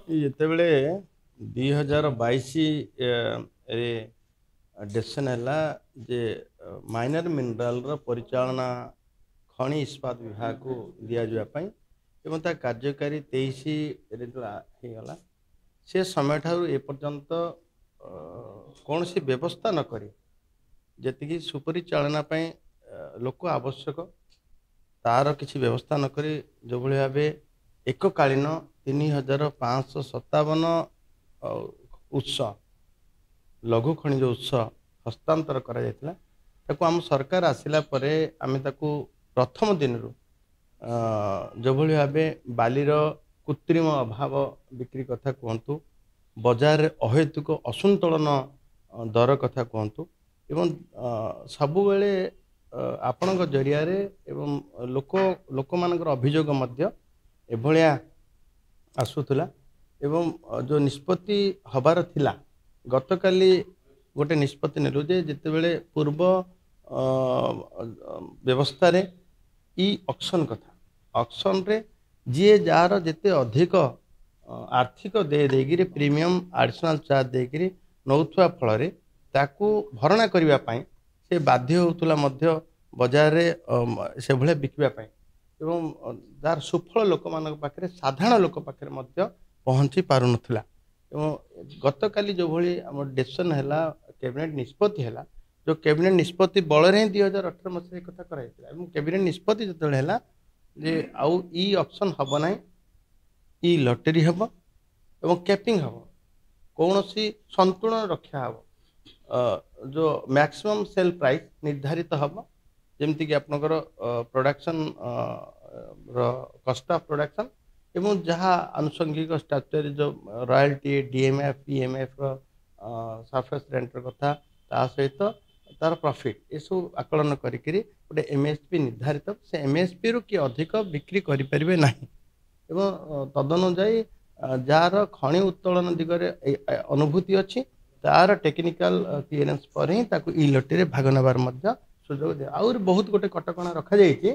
ଯେତେବେଳେ 2022 ରେ ଡିସିସନ୍ ହେଲା ଯେ ମାଇନର ମିନେରାଲର ପରିଚାଳନା ଖଣି ଇସ୍ପାତ ବିଭାଗକୁ ଦିଆଯିବା ପାଇଁ ଏବଂ ତା କାର୍ଯ୍ୟକାରୀ 23 ରେ ହେଇଗଲା ସେ ସମୟଠାରୁ ଏପର୍ଯ୍ୟନ୍ତ କୌଣସି ବ୍ୟବସ୍ଥା ନ କରି ଯେତିକି ସୁପରିଚାଳନା ପାଇଁ ଲୋକ ଆବଶ୍ୟକ ତାର କିଛି ବ୍ୟବସ୍ଥା ନ କରି ଯେଉଁଭଳି ଭାବେ ଏକକାଳୀନ 3557 ଉତ୍ସ ଲଘୁ ଖଣିଜ ଉତ୍ସ ହସ୍ତାନ୍ତର କରାଯାଇଥିଲା। ତାକୁ ଆମ ସରକାର ଆସିଲା ପରେ ଆମେ ତାକୁ ପ୍ରଥମ ଦିନରୁ ଯେଭଳି ଭାବେ ବାଲିର କୃତ୍ରିମ ଅଭାବ ବିକ୍ରି କଥା କୁହନ୍ତୁ, ବଜାରରେ ଅହେତୁକ ଅସନ୍ତୁଳନ ଦର କଥା କୁହନ୍ତୁ ଏବଂ ସବୁବେଳେ ଆପଣଙ୍କ ଜରିଆରେ ଏବଂ ଲୋକମାନଙ୍କର ଅଭିଯୋଗ ମଧ୍ୟ ଏଭଳିଆ ଆସୁଥିଲା ଏବଂ ଯେଉଁ ନିଷ୍ପତ୍ତି ହେବାର ଥିଲା ଗତକାଲି ଗୋଟେ ନିଷ୍ପତ୍ତି ନେଲୁ ଯେ ଯେତେବେଳେ ପୂର୍ବ ବ୍ୟବସ୍ଥାରେ ଇ ଅକ୍ସନ୍ କଥା ଅକ୍ସନ୍ରେ ଯିଏ ଯାହାର ଯେତେ ଅଧିକ ଆର୍ଥିକ ଦେଇକିରି ପ୍ରିମିୟମ୍ ଆଡ଼ିସନାଲ୍ ଚାର୍ଜ ଦେଇକିରି ନେଉଥିବା ଫଳରେ ତାକୁ ଭରଣା କରିବା ପାଇଁ ସେ ବାଧ୍ୟ ହେଉଥିଲା ମଧ୍ୟ ବଜାରରେ ସେଭଳିଆ ବିକିବା ପାଇଁ ଏବଂ ଯାହାର ସୁଫଳ ଲୋକମାନଙ୍କ ପାଖରେ ସାଧାରଣ ଲୋକ ପାଖରେ ମଧ୍ୟ ପହଞ୍ଚି ପାରୁନଥିଲା। ଏବଂ ଗତକାଲି ଯେଉଁଭଳି ଆମର ଡିସିସନ୍ ହେଲା କ୍ୟାବିନେଟ୍ ନିଷ୍ପତ୍ତି ହେଲା ଯେଉଁ କ୍ୟାବିନେଟ୍ ନିଷ୍ପତ୍ତି ବଳରେ ହିଁ 2018 ମସିହାରେ କଥା କରାଯାଇଥିଲା ଏବଂ କ୍ୟାବିନେଟ୍ ନିଷ୍ପତ୍ତି ଯେତେବେଳେ ହେଲା ଯେ ଆଉ ଇ ଅପସନ୍ ହେବ ନାହିଁ, ଇ ଲଟେରୀ ହେବ ଏବଂ କ୍ୟାପିଂ ହେବ, କୌଣସି ସନ୍ତୁଳନ ରକ୍ଷା ହେବ, ଯେଉଁ ମ୍ୟାକ୍ସିମମ୍ ସେଲ୍ ପ୍ରାଇସ୍ ନିର୍ଦ୍ଧାରିତ ହେବ ଯେମିତିକି ଆପଣଙ୍କର ପ୍ରଡକ୍ସନ୍ କଷ୍ଟ ଅଫ୍ ପ୍ରଡକ୍ସନ୍ ଏବଂ ଯାହା ଆନୁଷଙ୍ଗିକ ଷ୍ଟ୍ରକ୍ଚର ଯେଉଁ ରୟାଲ୍ଟି DMF PMFର ସରଫେସ୍ ରେଣ୍ଟର କଥା ତା ସହିତ ତାର ପ୍ରଫିଟ୍ ଏସବୁ ଆକଳନ କରିକିରି ଗୋଟେ MSP ନିର୍ଦ୍ଧାରିତ ସେ MSPରୁ କିଏ ଅଧିକ ବିକ୍ରି କରିପାରିବେ ନାହିଁ ଏବଂ ତଦନୁଯାୟୀ ଯାହାର ଖଣି ଉତ୍ତୋଳନ ଦିଗରେ ଅନୁଭୂତି ଅଛି ତାର ଟେକ୍ନିକାଲ କ୍ଲିୟରେନ୍ସ ପରେ ହିଁ ତାକୁ ଇ ଲଟେରୀରେ ଭାଗ ନେବାର ମଧ୍ୟ ସୁଯୋଗ ଦିଏ। ଆହୁରି ବହୁତ ଗୋଟେ କଟକଣା ରଖାଯାଇଛି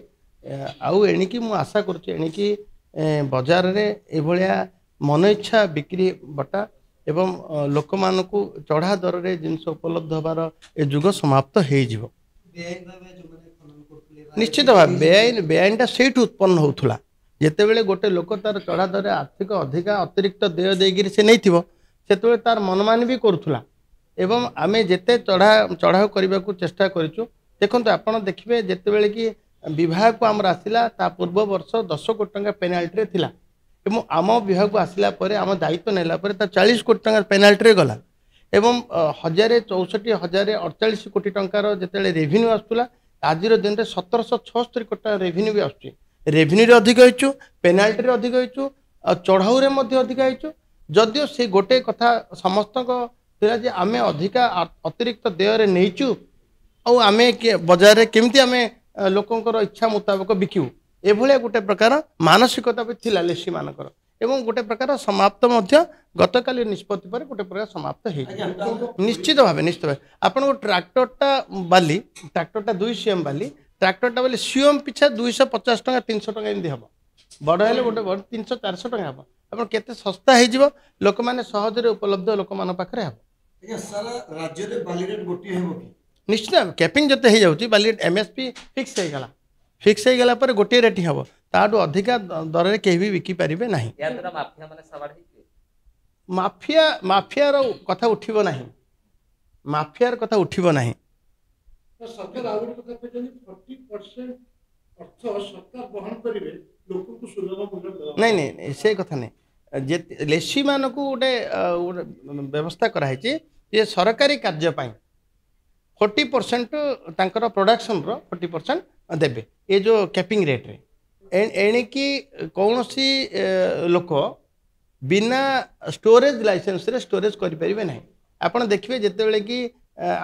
ଆଉ ଏଣିକି ମୁଁ ଆଶା କରୁଛି ଏଣିକି ବଜାରରେ ଏଭଳିଆ ମନ ଇଚ୍ଛା ବିକ୍ରି ବଟା ଏବଂ ଲୋକମାନଙ୍କୁ ଚଢ଼ା ଦରରେ ଜିନିଷ ଉପଲବ୍ଧ ହେବାର ଏ ଯୁଗ ସମାପ୍ତ ହେଇଯିବ। ନିଶ୍ଚିତ ଭାବେ ବେଆଇନଟା ସେଇଠୁ ଉତ୍ପନ୍ନ ହେଉଥିଲା ଯେତେବେଳେ ଗୋଟେ ଲୋକ ତାର ଚଢ଼ା ଦରରେ ଆର୍ଥିକ ଅଧିକା ଅତିରିକ୍ତ ଦେୟ ଦେଇକିରି ସେ ନେଇଥିବ ସେତେବେଳେ ତାର ମନମାନି ବି କରୁଥିଲା ଏବଂ ଆମେ ଯେତେ ଚଢ଼ାଉ କରିବାକୁ ଚେଷ୍ଟା କରିଛୁ। ଦେଖନ୍ତୁ ଆପଣ ଦେଖିବେ ଯେତେବେଳେ କି ବିଭାଗକୁ ଆମର ଆସିଲା ତା ପୂର୍ବ ବର୍ଷ 10 କୋଟି ଟଙ୍କା ପେନାଲ୍ଟିରେ ଥିଲା ଏବଂ ଆମ ବିଭାଗକୁ ଆସିଲା ପରେ ଆମ ଦାୟିତ୍ୱ ନେଲା ପରେ ତା 40 କୋଟି ଟଙ୍କା ପେନାଲ୍ଟିରେ ଗଲା ଏବଂ 1064,048 କୋଟି ଟଙ୍କାର ଯେତେବେଳେ ରେଭିନ୍ୟୁ ଆସୁଥିଲା ଆଜିର ଦିନରେ 1776 କୋଟି ଟଙ୍କା ରେଭିନ୍ୟୁ ବି ଆସୁଛି। ରେଭିନ୍ୟୁରେ ଅଧିକ ହେଇଛୁ, ପେନାଲ୍ଟିରେ ଅଧିକ ହେଇଛୁ ଆଉ ଚଢ଼ାଉରେ ମଧ୍ୟ ଅଧିକ ହେଇଛୁ। ଯଦିଓ ସେ ଗୋଟେ କଥା ସମସ୍ତଙ୍କ ଥିଲା ଯେ ଆମେ ଅଧିକା ଅତିରିକ୍ତ ଦେୟରେ ନେଇଛୁ ଆଉ ଆମେ ବଜାରରେ କେମିତି ଆମେ ଲୋକଙ୍କର ଇଚ୍ଛା ମୁତାବକ ବିକିବୁ ଏଭଳିଆ ଗୋଟେ ପ୍ରକାର ମାନସିକତା ବି ଥିଲା ଲେସି ମାନଙ୍କର ଏବଂ ଗୋଟେ ପ୍ରକାର ସମାପ୍ତ ମଧ୍ୟ ଗତକାଲି ନିଷ୍ପତ୍ତି ପରେ ଗୋଟେ ପ୍ରକାର ସମାପ୍ତ ହେଇଛି। ନିଶ୍ଚିତ ଭାବେ ଆପଣଙ୍କ ଟ୍ରାକ୍ଟରଟା 2 CM ବାଲି ଟ୍ରାକ୍ଟରଟା ବୋଲି CM ପିଛା 250 ଟଙ୍କା 300 ଟଙ୍କା ଏମିତି ହେବ, ବଡ଼ ହେଲେ ଗୋଟେ ବଡ଼ 300-400 ଟଙ୍କା ହେବ। ଆପଣ କେତେ ଶସ୍ତା ହେଇଯିବ ଲୋକମାନେ ସହଜରେ ଉପଲବ୍ଧ ଲୋକମାନଙ୍କ ପାଖରେ ହେବ। ନିଶ୍ଚିତ କ୍ୟାପିଂ ଯେତେ ହେଇଯାଉଛି ବାଲି MSP ଫିକ୍ସ ହେଇଗଲା ପରେ ଗୋଟିଏ ରେଟିଂ ହେବ, ତାଠୁ ଅଧିକା ଦରରେ କେହି ବି ବିକି ପାରିବେ ନାହିଁ। ମାଫିଆର କଥା ଉଠିବ ନାହିଁ, ମାଫିଆର କଥା ଉଠିବ ନାହିଁ। ନାଇଁ ସେ କଥା ନାହିଁ ଯେ ଲେସି ମାନଙ୍କୁ ଗୋଟେ ବ୍ୟବସ୍ଥା କରାହେଇଛି ଯେ ସରକାରୀ କାର୍ଯ୍ୟ ପାଇଁ 40% ତାଙ୍କର ପ୍ରଡକ୍ସନର 40% ଦେବେ ଏ ଯେଉଁ କ୍ୟାପିଂ ରେଟ୍ରେ। ଏଣିକି କୌଣସି ଲୋକ ବିନା ଷ୍ଟୋରେଜ ଲାଇସେନ୍ସରେ ଷ୍ଟୋରେଜ କରିପାରିବେ ନାହିଁ। ଆପଣ ଦେଖିବେ ଯେତେବେଳେ କି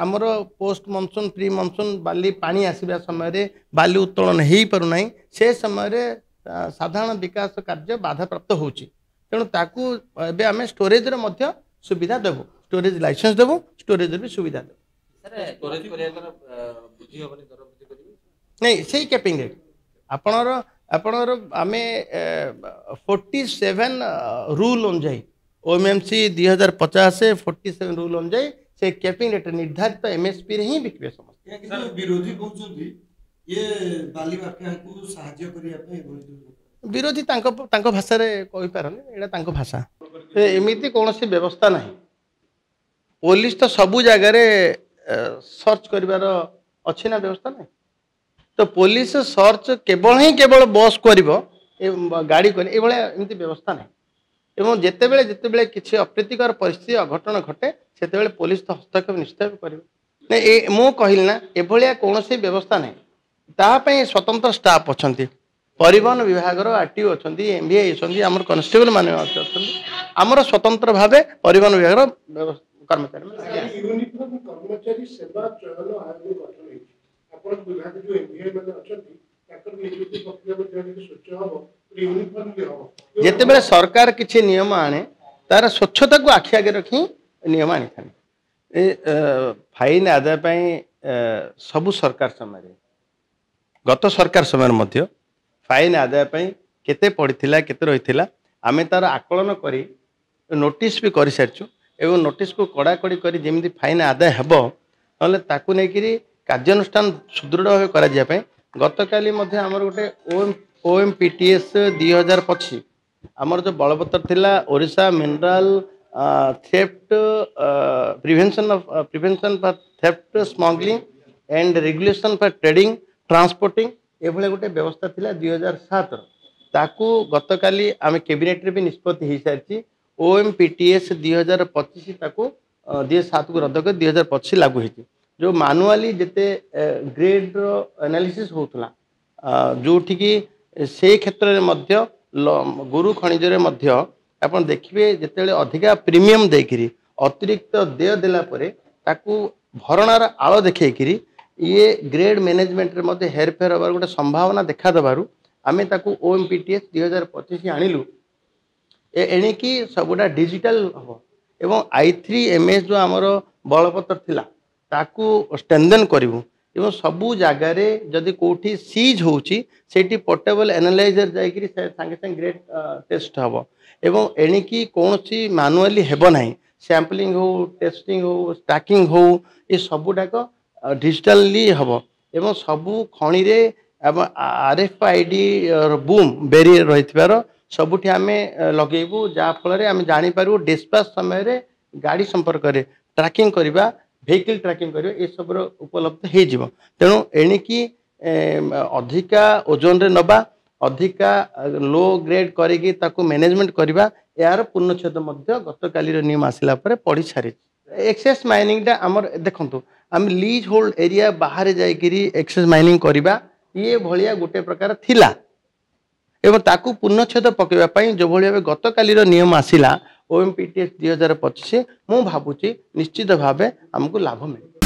ଆମର ପୋଷ୍ଟ ମନସୁନ୍ ପ୍ରି ମନସୁନ୍ ବାଲି ପାଣି ଆସିବା ସମୟରେ ବାଲି ଉତ୍ତୋଳନ ହେଇପାରୁନାହିଁ ସେ ସମୟରେ ସାଧାରଣ ବିକାଶ କାର୍ଯ୍ୟ ବାଧାପ୍ରାପ୍ତ ହେଉଛି। ତେଣୁ ତାକୁ ଏବେ ଆମେ ଷ୍ଟୋରେଜରେ ମଧ୍ୟ ସୁବିଧା ଦେବୁ, ଷ୍ଟୋରେଜ ଲାଇସେନ୍ସ ଦେବୁ, ଷ୍ଟୋରେଜରେ ବି ସୁବିଧା ଦେବୁ। ନାଇଁ ସେଇ କ୍ୟାପିଂ ରେଟ୍ ଆପଣଙ୍କର ଆମେ 47 ରୁଲ୍ ଅନୁଯାୟୀ ओएमएमसी 2050 47 रूल अनुଯାयी से कैपिंग रेट निर्धारित एमएसपी रे ही बिकबे समस्त किंतु विरोधी कहउछन्ती ये बाली माफिया को सहाय्य करिया पे विरोधी तांको भाषा रे कहि पारने एटा तांको भाषा एमिति कोनोसी व्यवस्था नहीं पुलिस तो सबू जगह रे सर्च करिवार अछि ना व्यवस्था नहीं तो पुलिस सर्च केवल बस करिवो गाड़ी कर एमती व्यवस्था नहीं एवं जितेबले किसी अप्रीतिकर परिस्थिति अघटन घटे से पुलिस तो हस्तक्षेप निश्चय कर मु कहली ना एभलिया कौन व्यवस्था नहीं तापाई स्वतंत्र स्टाफ अच्छा परिवहन विभाग आरटीओ अच्छा एमवीआई अच्छा आम कनस्टेबल मान आमर स्वतंत्र भाव परिवहन विभाग कर्मचारी कर्मचारी सेवा चयन आयोग गठन है आपण विभाग जो एमवीआई मान अच्छा जितेबले सरकार किसी नियम आने तार स्वच्छता को आखि आगे रखी नियम आनी था फाइन आदाय सबु सरकार समय गत सरकार समय मध्य फाइन आदाय केते पड़ता केते रही आम तार आकलन करी नोटिस भी कर सारी एवं नोटिस को कड़ाकड़ी कर जमी फाइन आदाय हेब ना ताकू नहीं कार्यानुष्ठान सुदृढ़ भाव कर गत काली आमर गोटे ओएमपीटीएस 2025 आमर जो बलपत्र थिला Odisha mineral theft prevention for theft smuggling and regulation for trading transporting ये गोटे व्यवस्था थिला 2007 ताकू गत काली आम कैबिनेट रे भी निष्पत्ति हो सारी ओएमपीटीएस 2025 ताकू 2007 को रद्द कर 2025 लागू होती जो मानुआली जिते ग्रेड एनालिसिस होतला जो ठिकी से क्षेत्र में मध्य गुरु खनिज आप देखिए जिते अधिका प्रीमियम देकरी अतिरिक्त देय देला परे ताकू भरणार आଳ देखिए ये ग्रेड मैनेजमेंट रे मध्य हेरफेर होबार गोटे संभावना देखा देबारु आमे ताकू ओएमपीटीएस 2025 आनिलु एणिकी सबुटा डिजिटल हम एवं I3MS जो आमर बलपत्र थिला ताकू स्ट्रेंथन करिवु एवं सबू जगार जदि कौटी सीज होची सेठी पोर्टेबल एनालाइजर जाइकरी संगे संगे ग्रेड टेस्ट हम एवं एणिकी कौन सी मानुआली हेब नाही सैंपलिंग हो टेस्टिंग हो स्टाकिंग हो ये सबूटाक डिजिटाली हम एवं सबू खणी रे RFID बूम बेरियर रही सबुठी आम लगेबू जहाँफल आम जापर डिस्पाच समय गाड़ी संपर्क में ट्रैकिंग करवा भेहिकल ट्रैकिंग करवा ये सब उपलब्ध हो तेणु एणिकी अधिका ओजन रे नबा अधिका लो ग्रेड करिकी ताकू मैनेजमेंट करवा यार पूर्णछेद गत काली नियम आसला पढ़ी सारी एक्सेस माइनिंग टा आमर देखंतु आम लीज होल्ड एरिया बाहर जाइकरी एक्सेस माइनिंग करवा ये भलिया गोटे प्रकार थिला एवं ताकू पूर्णछेद पकेवा जो भाई गत काली नियम आसला ओएमपीटीएस 2025 मु भावुची निश्चित भावे आमको लाभ मिले।